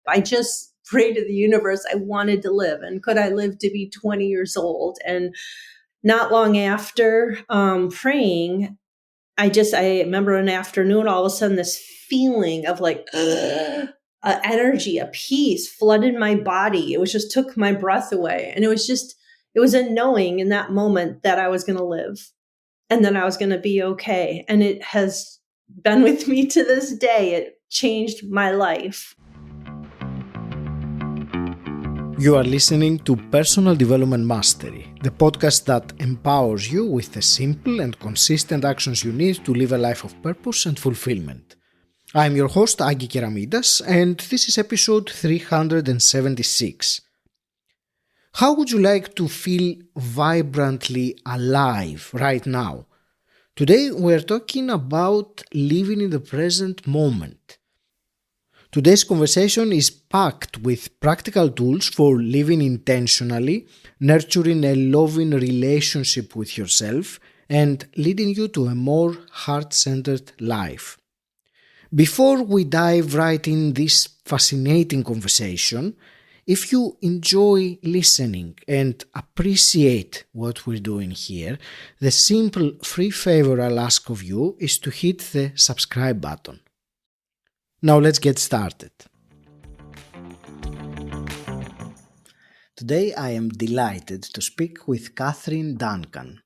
I just prayed to the universe. I wanted to live, and could I live to be 20 years old? And not long after praying, I remember an afternoon, all of a sudden this feeling of like energy, a peace flooded my body. It was just took my breath away. And it was a knowing in that moment that I was going to live and that I was going to be okay. And it has been with me to this day. It changed my life. You are listening to Personal Development Mastery, the podcast that empowers you with the simple and consistent actions you need to live a life of purpose and fulfillment. I'm your host, Agi Keramidas, and this is episode 376. How would you like to feel vibrantly alive right now? Today we're talking about living in the present moment. Today's conversation is packed with practical tools for living intentionally, nurturing a loving relationship with yourself, and leading you to a more heart-centered life. Before we dive right in this fascinating conversation, if you enjoy listening and appreciate what we're doing here, the simple free favor I'll ask of you is to hit the subscribe button. Now let's get started. Today I am delighted to speak with Catherine Duncan.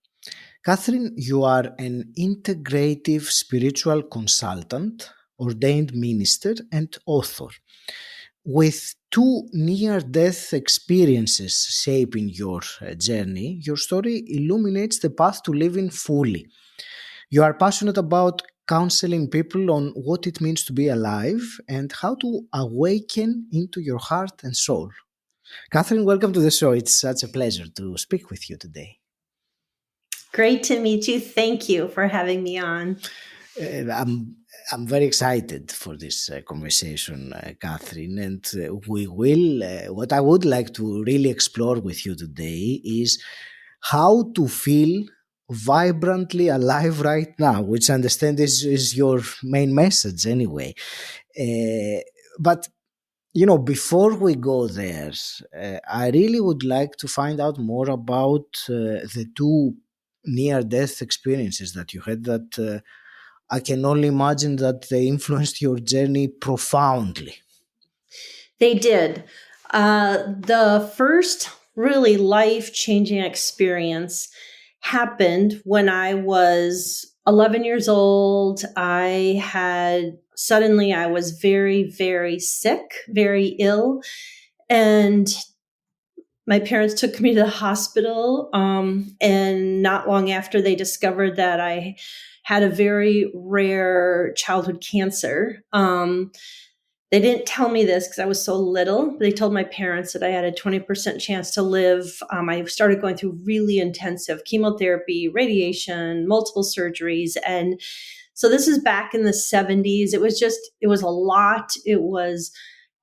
Catherine, you are an integrative spiritual consultant, ordained minister and author. With two near-death experiences shaping your journey, your story illuminates the path to living fully. You are passionate about counseling people on what it means to be alive and how to awaken into your heart and soul. Catherine, welcome to the show. It's such a pleasure to speak with you today. Great to meet you. Thank you for having me on. I'm very excited for this conversation, Catherine, and we will. What I would like to really explore with you today is how to feel vibrantly alive right now, which I understand is your main message anyway. But before we go there, I really would like to find out more about the two near-death experiences that you had that I can only imagine that they influenced your journey profoundly. They did. The first really life-changing experience happened when I was 11 years old. I was very, very sick, very ill. And my parents took me to the hospital. And not long after, they discovered that I had a very rare childhood cancer. They didn't tell me this because I was so little. They told my parents that I had a 20% chance to live. I started going through really intensive chemotherapy, radiation, multiple surgeries. And so this is back in the 70s. It was a lot. It was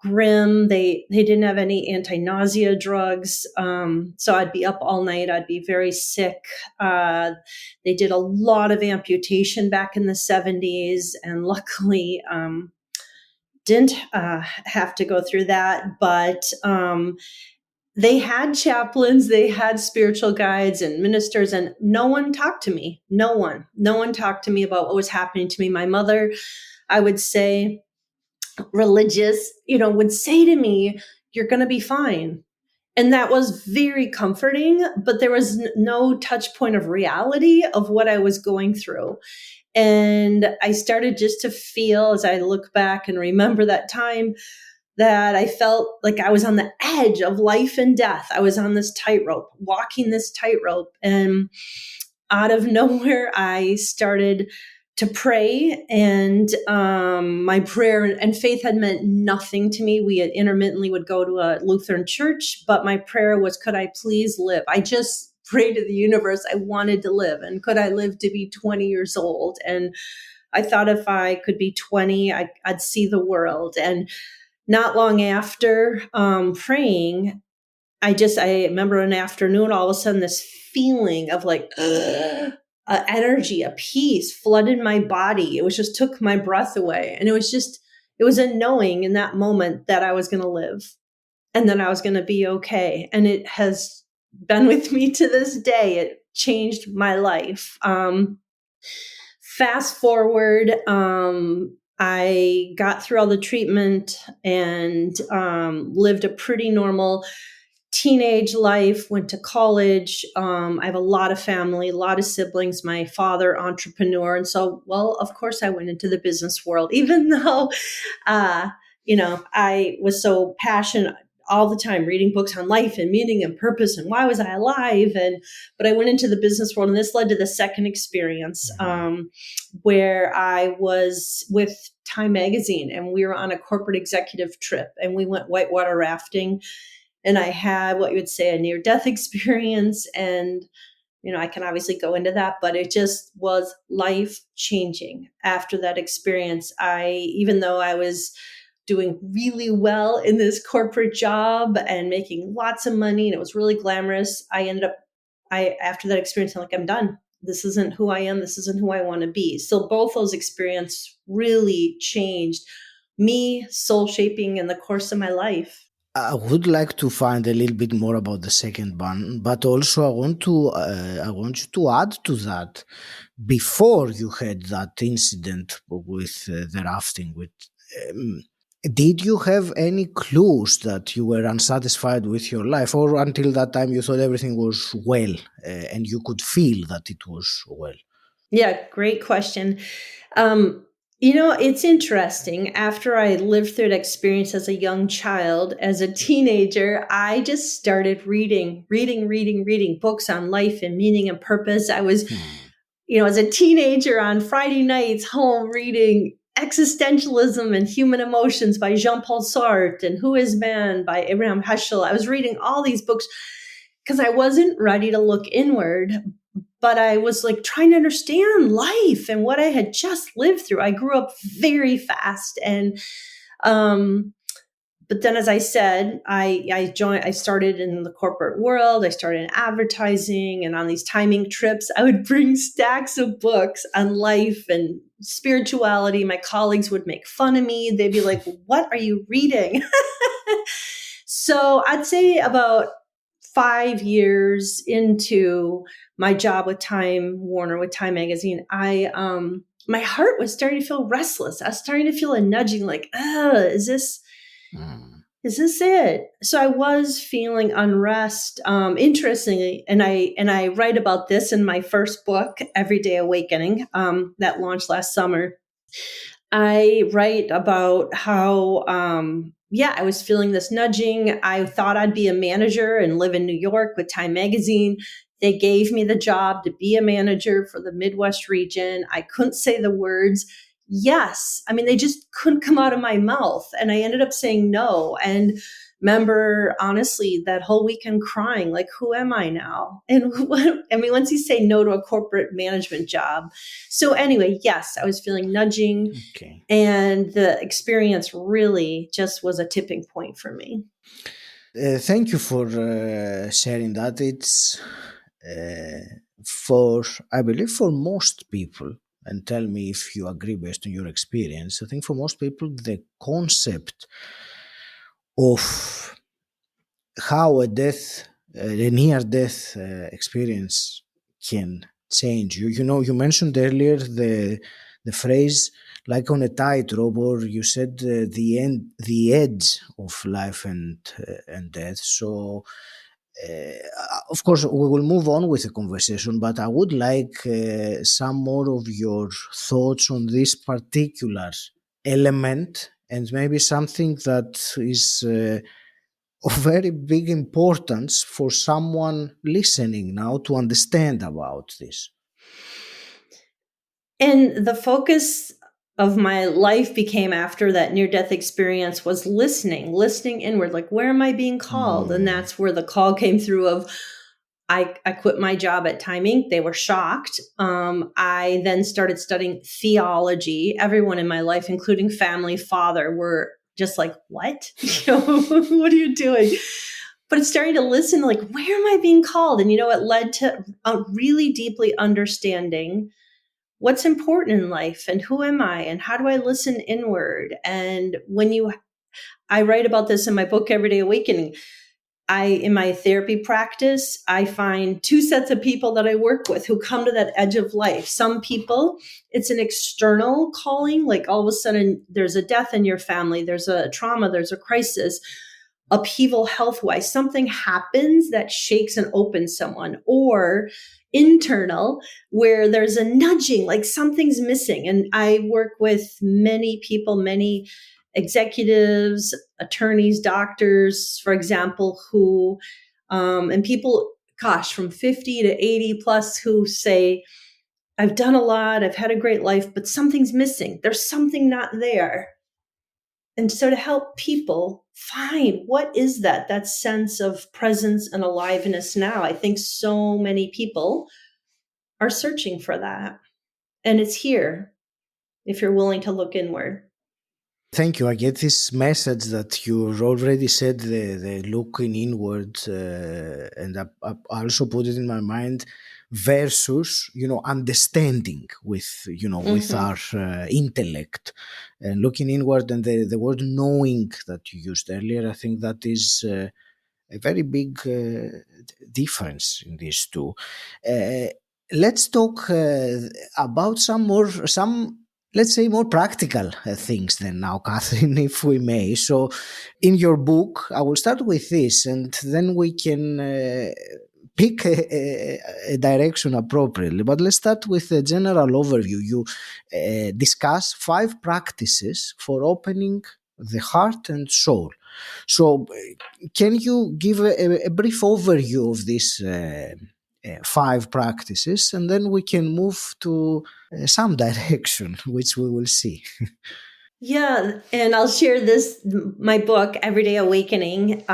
grim. They didn't have any anti-nausea drugs. So I'd be up all night. I'd be very sick. They did a lot of amputation back in the 70s. And luckily, didn't have to go through that, but they had chaplains, they had spiritual guides and ministers, and no one talked to me. No one talked to me about what was happening to me. My mother, I would say, religious, would say to me, "You're going to be fine." And that was very comforting, but there was no touch point of reality of what I was going through. And I started just to feel, as I look back and remember that time, that I felt like I was on the edge of life and death. I was on this tightrope, walking this tightrope. And out of nowhere, I started to pray. And my prayer and faith had meant nothing to me. We intermittently would go to a Lutheran church, but my prayer was, could I please live? I just prayed to the universe. I wanted to live, and could I live to be 20 years old? And I thought if I could be 20, I'd see the world. And not long after praying, I remember an afternoon, all of a sudden this feeling of like energy, a peace flooded my body. It was just took my breath away. And it it was a knowing in that moment that I was going to live and then I was going to be okay. And it has been with me to this day. It changed my life. Fast forward, I got through all the treatment and lived a pretty normal teenage life, went to college. I have a lot of family, a lot of siblings, my father, entrepreneur. And so, well, of course, I went into the business world, even though, uh, I was so passionate all the time reading books on life and meaning and purpose and why was I alive. But I went into the business world, and this led to the second experience where I was with Time Magazine, and we were on a corporate executive trip, and we went whitewater rafting. And I had what you would say a near-death experience. And, I can obviously go into that, but it just was life-changing after that experience. Even though I was doing really well in this corporate job and making lots of money, and it was really glamorous, after that experience, I'm like, I'm done. This isn't who I am. This isn't who I want to be. So both those experiences really changed me, soul shaping in the course of my life. I would like to find a little bit more about the second one, but also I want you to add to that. Before you had that incident with the rafting, did you have any clues that you were unsatisfied with your life, or until that time you thought everything was well, and you could feel that it was well? Yeah, great question. It's interesting. After I lived through that experience as a young child, as a teenager, I just started reading books on life and meaning and purpose. I was, as a teenager on Friday nights home reading Existentialism and Human Emotions by Jean-Paul Sartre and Who is Man by Abraham Heschel. I was reading all these books because I wasn't ready to look inward, but I was like trying to understand life and what I had just lived through. I grew up very fast. And, but then, as I said, I started in the corporate world. I started in advertising, and on these timing trips, I would bring stacks of books on life and spirituality. My colleagues would make fun of me. They'd be like, "What are you reading?" So I'd say about 5 years into my job with Time Warner, with Time Magazine, my heart was starting to feel restless. I was starting to feel a nudging, like, is this it? So I was feeling unrest. Interestingly, and I write about this in my first book, Everyday Awakening, that launched last summer. I write about how, I was feeling this nudging. I thought I'd be a manager and live in New York with Time Magazine. They gave me the job to be a manager for the Midwest region. I couldn't say the words yes. I mean, they just couldn't come out of my mouth. And I ended up saying no. And remember, honestly, that whole weekend crying, like, who am I now? And once you say no to a corporate management job. So anyway, yes, I was feeling nudging. Okay. And the experience really just was a tipping point for me. Thank you for sharing that. It's I believe for most people, and tell me if you agree based on your experience, I think for most people, the concept of how a near-death experience can change you. You mentioned earlier the phrase like on a tightrope, or you said the edge of life and death. So, of course, we will move on with the conversation, but I would like some more of your thoughts on this particular element, and maybe something that is of very big importance for someone listening now to understand about this. And the focus of my life became, after that near-death experience, was listening inward, like, where am I being called? And that's where the call came through of, I quit my job at Time Inc. They were shocked. I then started studying theology. Everyone in my life, including family, father, were just like, what? What are you doing? But it's starting to listen, like, where am I being called? And, it led to a really deeply understanding what's important in life and who am I and how do I listen inward? And I write about this in my book, Everyday Awakening. In my therapy practice, I find two sets of people that I work with who come to that edge of life. Some people, it's an external calling, like all of a sudden there's a death in your family, there's a trauma, there's a crisis, upheaval health-wise. Something happens that shakes and opens someone. Or internal, where there's a nudging, like something's missing. And I work with many people, many executives, attorneys, doctors, for example, who, and people, gosh, from 50 to 80 plus, who say, I've done a lot, I've had a great life, but something's missing. There's something not there. And so to help people find what is that sense of presence and aliveness now, I think so many people are searching for that. And it's here if you're willing to look inward. Thank you. I get this message that you already said, the looking inward, and I also put it in my mind versus, understanding with, with our intellect, and looking inward, and the word knowing that you used earlier. I think that is a very big difference in these two. Let's talk about some let's say more practical things then now, Catherine, if we may. So in your book, I will start with this, and then we can pick a direction appropriately. But let's start with a general overview. You discuss 5 practices for opening the heart and soul. So can you give a brief overview of these 5 practices, and then we can move to some direction, which we will see. Yeah, and I'll share my book, Everyday Awakening.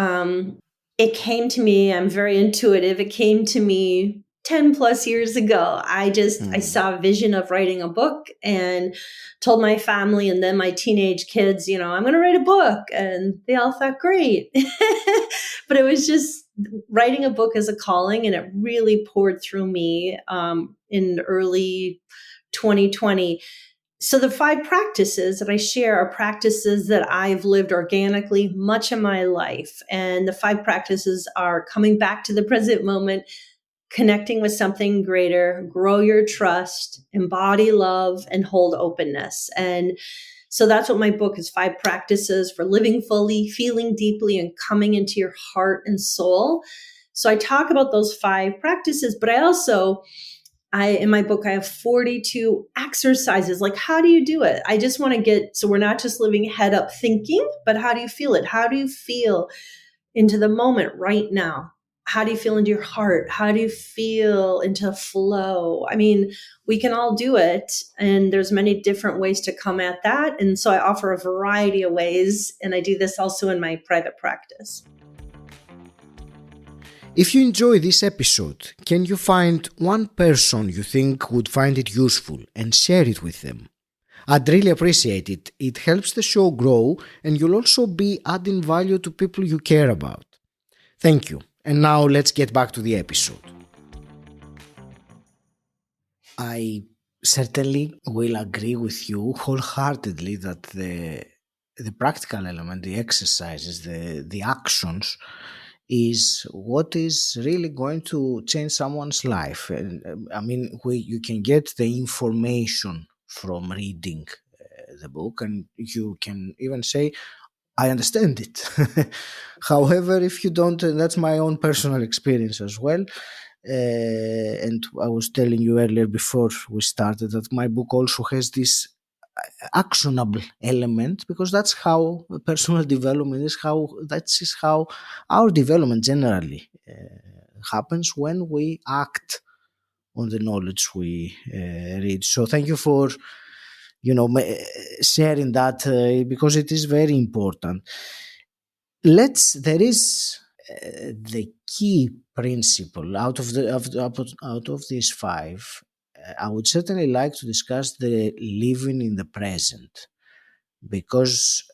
It came to me, I'm very intuitive. It came to me 10 plus years ago. I saw a vision of writing a book and told my family and then my teenage kids, I'm going to write a book. And they all thought, great. But it was just writing a book as a calling, and it really poured through me in early 2020. So the 5 practices that I share are practices that I've lived organically much of my life. And the 5 practices are coming back to the present moment, connecting with something greater, grow your trust, embody love, and hold openness. And so that's what my book is, 5 practices for living fully, feeling deeply, and coming into your heart and soul. So I talk about those 5 practices, but in my book, I have 42 exercises. Like, how do you do it? I just want to so we're not just living head up thinking, but how do you feel it? How do you feel into the moment right now? How do you feel into your heart? How do you feel into flow? I mean, we can all do it, and there's many different ways to come at that. And so I offer a variety of ways, and I do this also in my private practice. If you enjoy this episode, can you find one person you think would find it useful and share it with them? I'd really appreciate it. It helps the show grow, and you'll also be adding value to people you care about. Thank you. And now let's get back to the episode. I certainly will agree with you wholeheartedly that the practical element, the exercises, the actions, is what is really going to change someone's life. And I mean, you can get the information from reading the book, and you can even say, I understand it. However, if you don't, and that's my own personal experience as well. And I was telling you earlier before we started that my book also has this actionable element, because that's how personal development is, how our development generally happens, when we act on the knowledge we read. So thank you for sharing that, because it is very important. There is the key principle out of these 5. I would certainly like to discuss the living in the present, because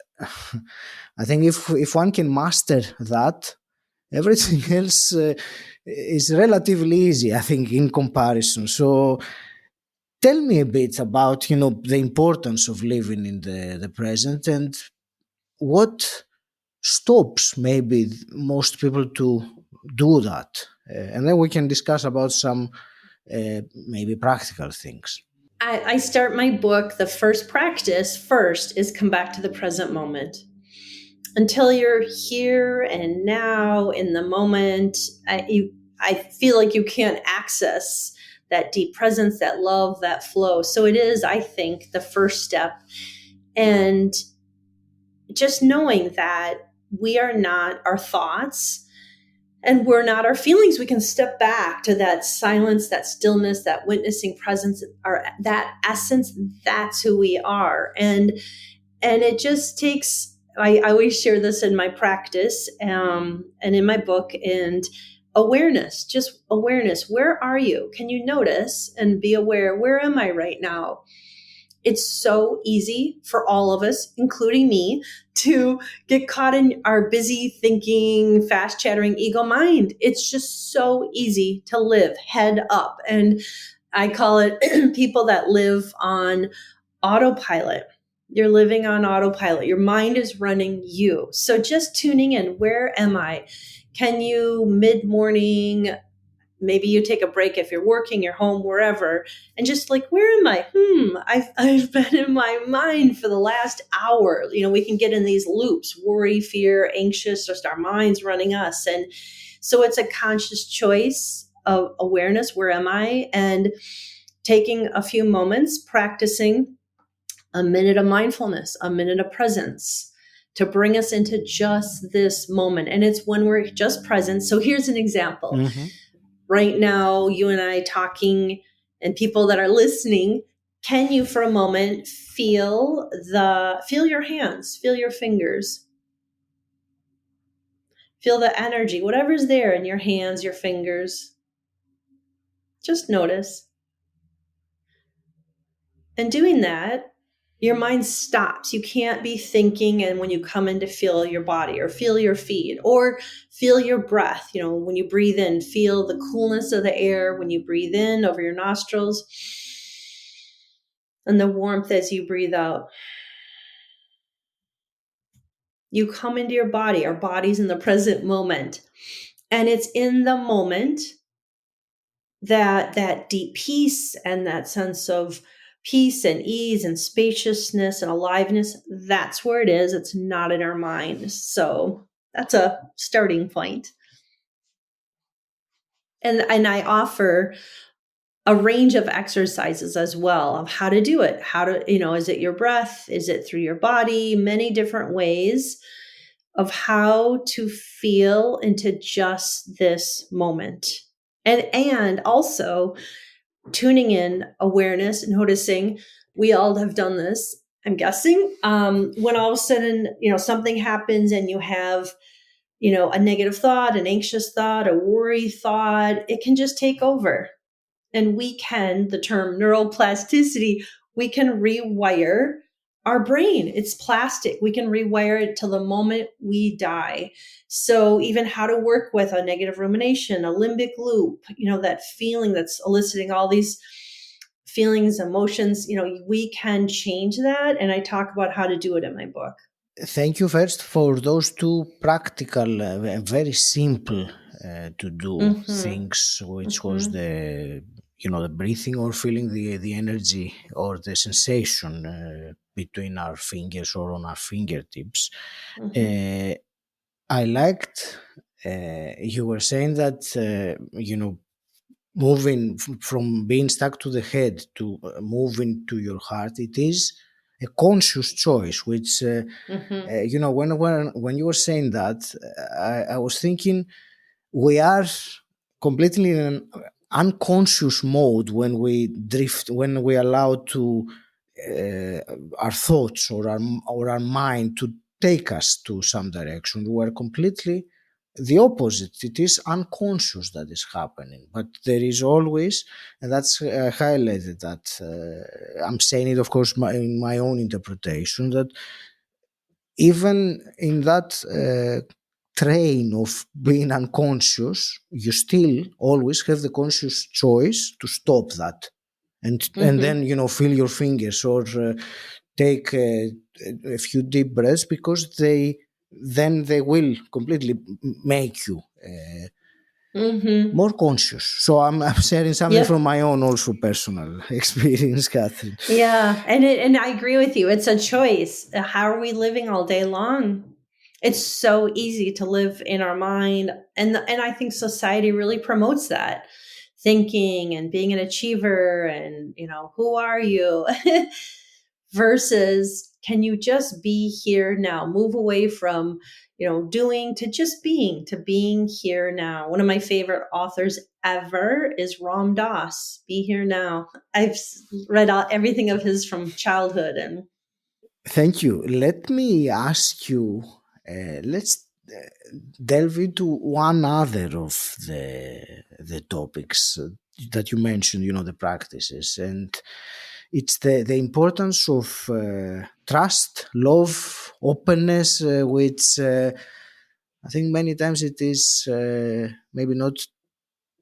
I think if one can master that, everything else is relatively easy, I think, in comparison. So Tell me a bit about, the importance of living in the present, and what stops maybe most people to do that. And then we can discuss about some maybe practical things. I start my book, the first practice first is come back to the present moment. Until you're here and now in the moment, I feel like you can't access that deep presence, that love, that flow. So it is, I think, the first step. And just knowing that we are not our thoughts and we're not our feelings, we can step back to that silence, that stillness, that witnessing presence, or that essence. That's who we are. And it just takes, I always share this in my practice and in my book, and awareness, just awareness. Where are you? Can you notice and be aware? Where am I right now? It's so easy for all of us, including me, to get caught in our busy thinking, fast chattering ego mind. It's just so easy to live head up. And I call it people that live on autopilot. You're living on autopilot. Your mind is running you. So just tuning in, where am I? Can you mid-morning, maybe you take a break if you're working, you're home, wherever, and just like, where am I? I've been in my mind for the last hour. We can get in these loops, worry, fear, anxious, just our minds running us. And so it's a conscious choice of awareness. Where am I? And taking a few moments, practicing a minute of mindfulness, a minute of presence to bring us into just this moment. And it's when we're just present. So here's an example. Mm-hmm. Right now, you and I talking, and people that are listening, can you for a moment feel your hands, feel your fingers, feel the energy, whatever's there in your hands, your fingers. Just notice. And doing that, your mind stops. You can't be thinking. And when you come in to feel your body or feel your feet or feel your breath, when you breathe in, feel the coolness of the air when you breathe in over your nostrils and the warmth as you breathe out. You come into your body. Our body's in the present moment. And it's in the moment that deep peace and that sense of peace and ease and spaciousness and aliveness, that's where it is. It's not in our mind. So that's a starting point. And I offer a range of exercises as well of how to do it. Is it your breath? Is it through your body? Many different ways of how to feel into just this moment. And also tuning in, awareness, noticing. We all have done this, I'm guessing. When all of a sudden, something happens and you have, a negative thought, an anxious thought, a worry thought, it can just take over. And the term neuroplasticity, we can rewire our brain. It's plastic. We can rewire it till the moment we die. So even how to work with a negative rumination, a limbic loop, that feeling that's eliciting all these feelings, emotions, we can change that. And I talk about how to do it in my book. Thank you first for those two practical, very simple to do things, which was the breathing or feeling the energy or the sensation between our fingers or on our fingertips. I liked you were saying that moving from being stuck to the head to moving to your heart, it is a conscious choice, which when you were saying that, I was thinking we are completely in an unconscious mode when we drift, when we allow to our thoughts or our mind to take us to some direction. We are completely the opposite. It is unconscious that is happening, but there is always, and that's highlighted that I'm saying it, of course, in my own interpretation, that even in that train of being unconscious, you still always have the conscious choice to stop that and then feel your fingers, or take a few deep breaths, because they will completely make you more conscious. So I'm sharing something from Yep. my own also personal experience, Catherine. Yeah. And I agree with you. It's a choice. How are we living all day long? It's so easy to live in our mind. And I think society really promotes that thinking and being an achiever and, who are you? Versus, can you just be here now? Move away from, doing to just to being here now. One of my favorite authors ever is Ram Dass. Be here now. I've read everything of his from childhood, and Thank you. Let me ask you, let's delve into one other of the topics that you mentioned, the practices, and it's the importance of trust, love, openness, which I think many times it is maybe not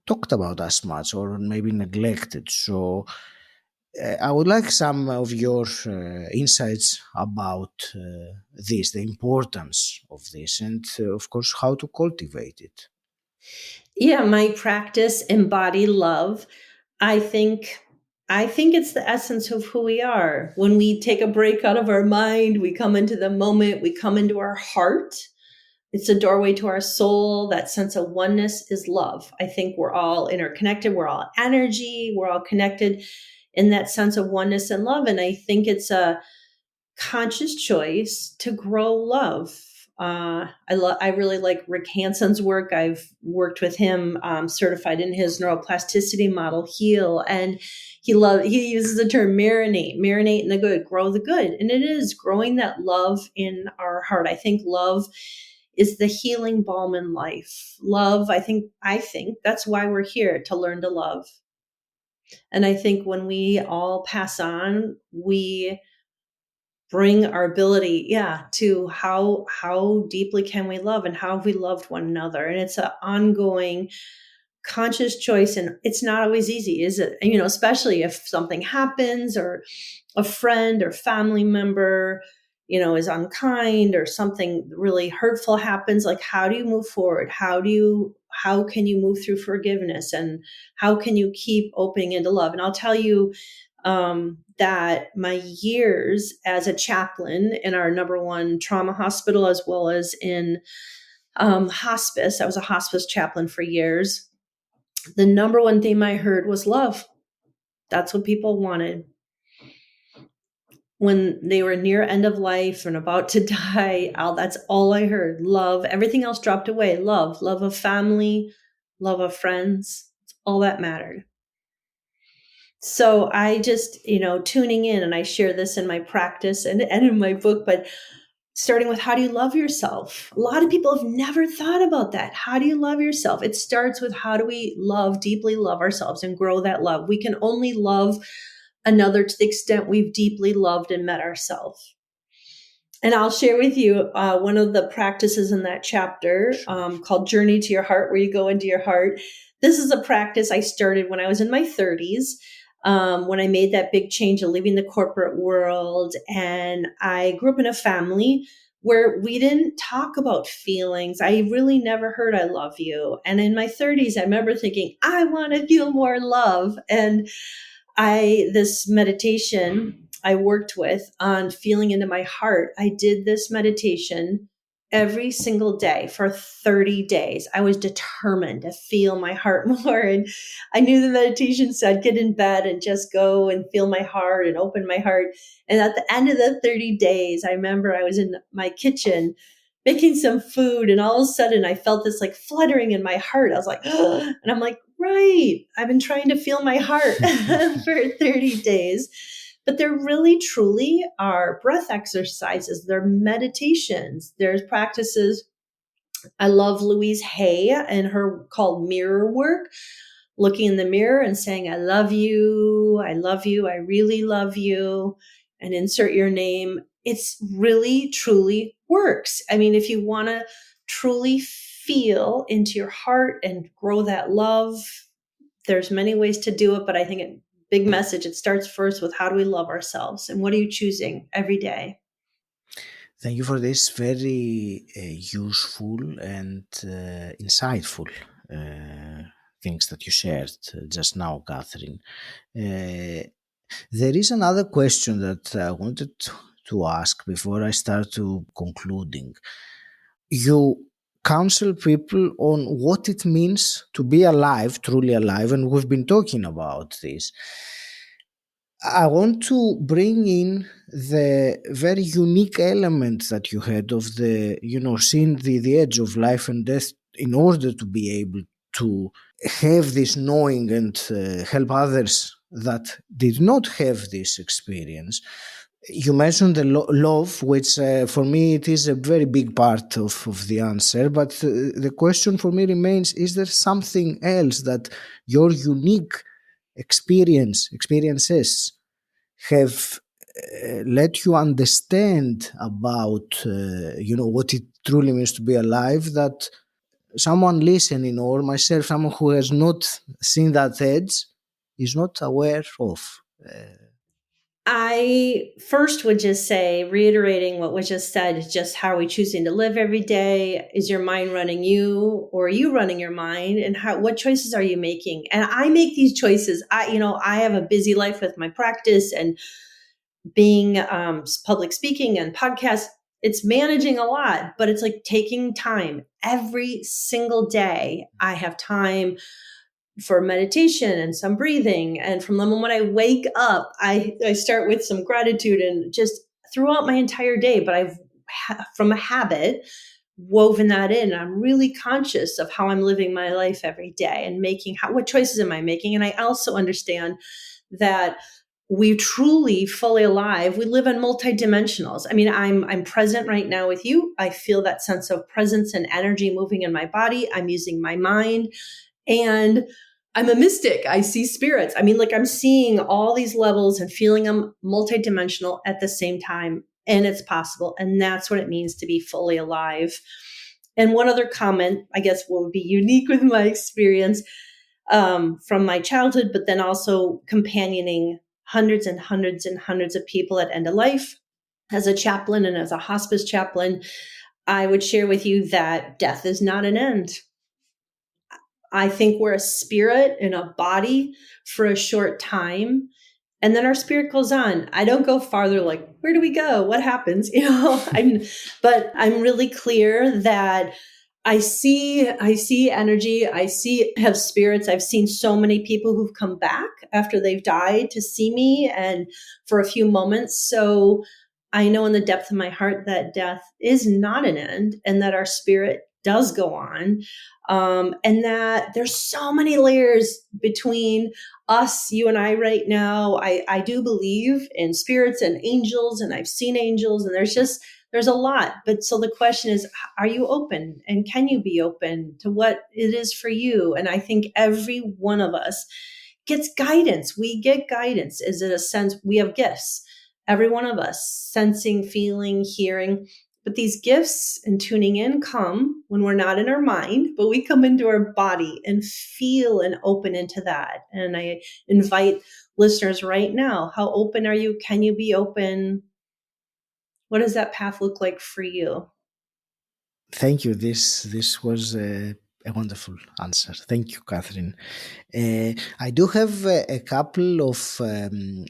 talked about as much, or maybe neglected. So I would like some of your insights about this, the importance of this, and of course, how to cultivate it. yeah, my practice, embody love. I think it's the essence of who we are. When we take a break out of our mind, we come into the moment, we come into our heart. It's a doorway to our soul. That sense of oneness is love. I think we're all interconnected. We're all energy. We're all connected in that sense of oneness and love. And I think it's a conscious choice to grow love. I really like Rick Hanson's work. I've worked with him, certified in his neuroplasticity model, Heal, and he uses the term marinate in the good, grow the good, and it is growing that love in our heart. I think love is the healing balm in life. Love, I think that's why we're here, to learn to love. And I think when we all pass on, we bring our ability, to how deeply can we love, and how have we loved one another. And it's an ongoing conscious choice, and it's not always easy, is it? Especially if something happens, or a friend or family member is unkind, or something really hurtful happens. Like, how do you move forward? How can you move through forgiveness, and how can you keep opening into love? And I'll tell you, that my years as a chaplain in our number one trauma hospital, as well as in hospice — I was a hospice chaplain for years — the number one theme I heard was love. That's what people wanted when they were near end of life and about to die. That's all I heard. Love. Everything else dropped away. Love of family, love of friends. It's all that mattered. So I just, tuning in, and I share this in my practice and in my book, but starting with, how do you love yourself? A lot of people have never thought about that. How do you love yourself? It starts with, how do we deeply love ourselves and grow that love? We can only love another to the extent we've deeply loved and met ourselves. And I'll share with you one of the practices in that chapter, called Journey to Your Heart, where you go into your heart. This is a practice I started when I was in my 30s, when I made that big change of leaving the corporate world. And I grew up in a family where we didn't talk about feelings. I really never heard "I love you." And in my 30s, I remember thinking, I want to feel more love. And this meditation I worked with on feeling into my heart, I did this meditation every single day for 30 days. I was determined to feel my heart more. And I knew the meditation said, get in bed and just go and feel my heart and open my heart. And at the end of the 30 days, I remember I was in my kitchen making some food, and all of a sudden I felt this like fluttering in my heart. I was like, oh, and I'm like, right, I've been trying to feel my heart for 30 days. But there really truly are breath exercises. They're meditations. There's practices. I love Louise Hay and her called mirror work, looking in the mirror and saying, I love you, I really love you, and insert your name. It's really, truly works. I mean, if you want to truly feel into your heart and grow that love, there's many ways to do it, but I think it big message. It starts first with how do we love ourselves and what are you choosing every day? Thank you for this very useful and insightful things that you shared just now, Catherine. There is another question that I wanted to ask before I start to concluding. You counsel people on what it means to be alive, truly alive, and we've been talking about this. I want to bring in the very unique element that you had of the, seeing the edge of life and death in order to be able to have this knowing and help others that did not have this experience. You mentioned the love, which for me it is a very big part of the answer. But the question for me remains: is there something else that your unique experiences have let you understand about what it truly means to be alive, that someone listening or myself, someone who has not seen that edge, is not aware of? I first would just say, reiterating what was just said, is just how are we choosing to live every day? Is your mind running you, or are you running your mind? And what choices are you making? And I make these choices. I have a busy life with my practice and being public speaking and podcasts. It's managing a lot, but it's like taking time every single day. I have time for meditation and some breathing. And from the moment I wake up, I start with some gratitude and just throughout my entire day. But I've, from a habit, woven that in. I'm really conscious of how I'm living my life every day and making what choices am I making. And I also understand that we truly fully alive. We live in multidimensionals. I mean, I'm present right now with you. I feel that sense of presence and energy moving in my body. I'm using my mind. And I'm a mystic. I see spirits. I mean, like I'm seeing all these levels and feeling them multidimensional at the same time. And it's possible. And that's what it means to be fully alive. And one other comment, I guess, what would be unique with my experience from my childhood, but then also companioning hundreds and hundreds and hundreds of people at end of life. As a chaplain and as a hospice chaplain, I would share with you that death is not an end. I think we're a spirit in a body for a short time. And then our spirit goes on. I don't go farther like, where do we go? What happens? But I'm really clear that I see energy. Have spirits. I've seen so many people who've come back after they've died to see me and for a few moments. So I know in the depth of my heart that death is not an end and that our spirit does go on. And that there's so many layers between us, you and I right now. I do believe in spirits and angels, and I've seen angels, and there's a lot. But so the question is, are you open? And can you be open to what it is for you? And I think every one of us gets guidance. We get guidance. Is it a sense? We have gifts. Every one of us, sensing, feeling, hearing. But these gifts and tuning in come when we're not in our mind, but we come into our body and feel and open into that. And I invite listeners right now, how open are you? Can you be open? What does that path look like for you? Thank you. This was a wonderful answer. Thank you, Catherine. I do have a couple of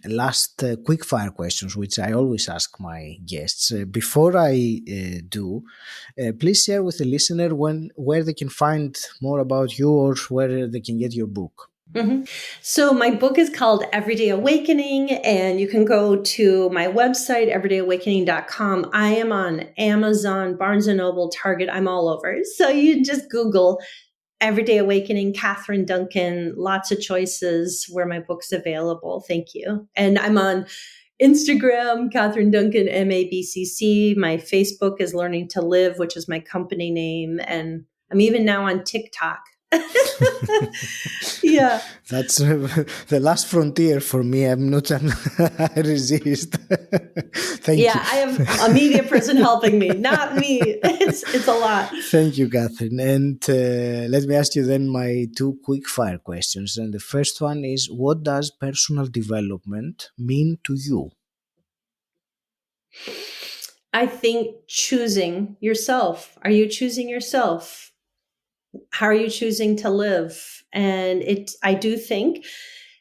last quick fire questions, which I always ask my guests. Before I do, please share with the listener where they can find more about you or where they can get your book. Mm-hmm. So my book is called Everyday Awakening, and you can go to my website, everydayawakening.com. I am on Amazon, Barnes & Noble, Target. I'm all over. So you just Google Everyday Awakening, Catherine Duncan, lots of choices where my book's available. Thank you. And I'm on Instagram, Catherine Duncan, MABCC. My Facebook is Learning to Live, which is my company name. And I'm even now on TikTok. Yeah. That's the last frontier for me. I'm not. I resist. Thank you. I have a media person helping me, not me. It's a lot. Thank you, Catherine. And let me ask you then my two quick fire questions. And the first one is, what does personal development mean to you? I think choosing yourself. Are you choosing yourself? How are you choosing to live? And I do think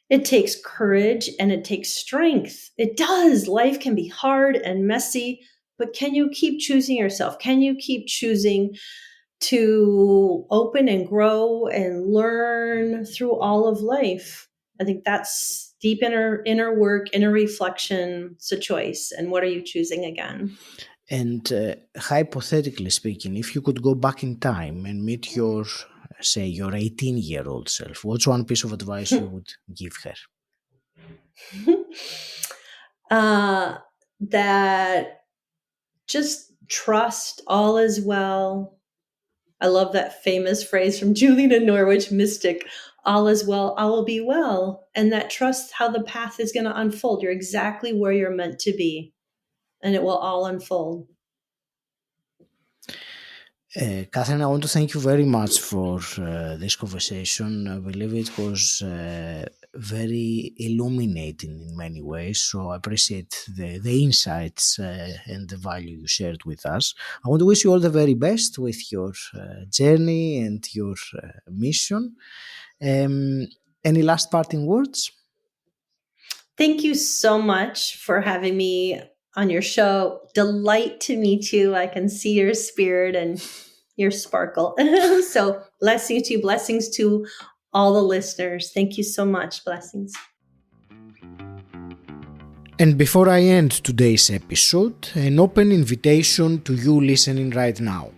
it takes courage and it takes strength. It does. Life can be hard and messy, but can you keep choosing yourself? Can you keep choosing to open and grow and learn through all of life? I think that's deep inner work, inner reflection. It's a choice. And what are you choosing again? And hypothetically speaking, if you could go back in time and meet your 18-year-old self, what's one piece of advice you would give her? That just trust all is well. I love that famous phrase from Julian in Norwich, mystic, all is well, all will be well. And that trust how the path is going to unfold. You're exactly where you're meant to be, and it will all unfold. Catherine, I want to thank you very much for this conversation. I believe it was very illuminating in many ways, so I appreciate the insights and the value you shared with us. I want to wish you all the very best with your journey and your mission. Any last parting words? Thank you so much for having me on your show. Delight to meet you. I can see your spirit and your sparkle. So blessings to all the listeners. Thank you so much. Blessings. And before I end today's episode, an open invitation to you listening right now.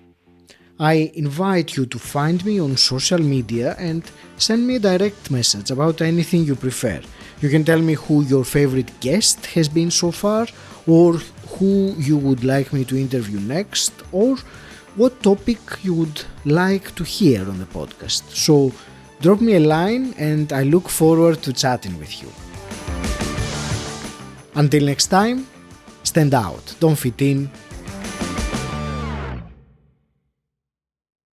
I invite you to find me on social media and send me a direct message about anything you prefer. You can tell me who your favorite guest has been so far, or who you would like me to interview next, or what topic you would like to hear on the podcast. So drop me a line and I look forward to chatting with you. Until next time, stand out, don't fit in,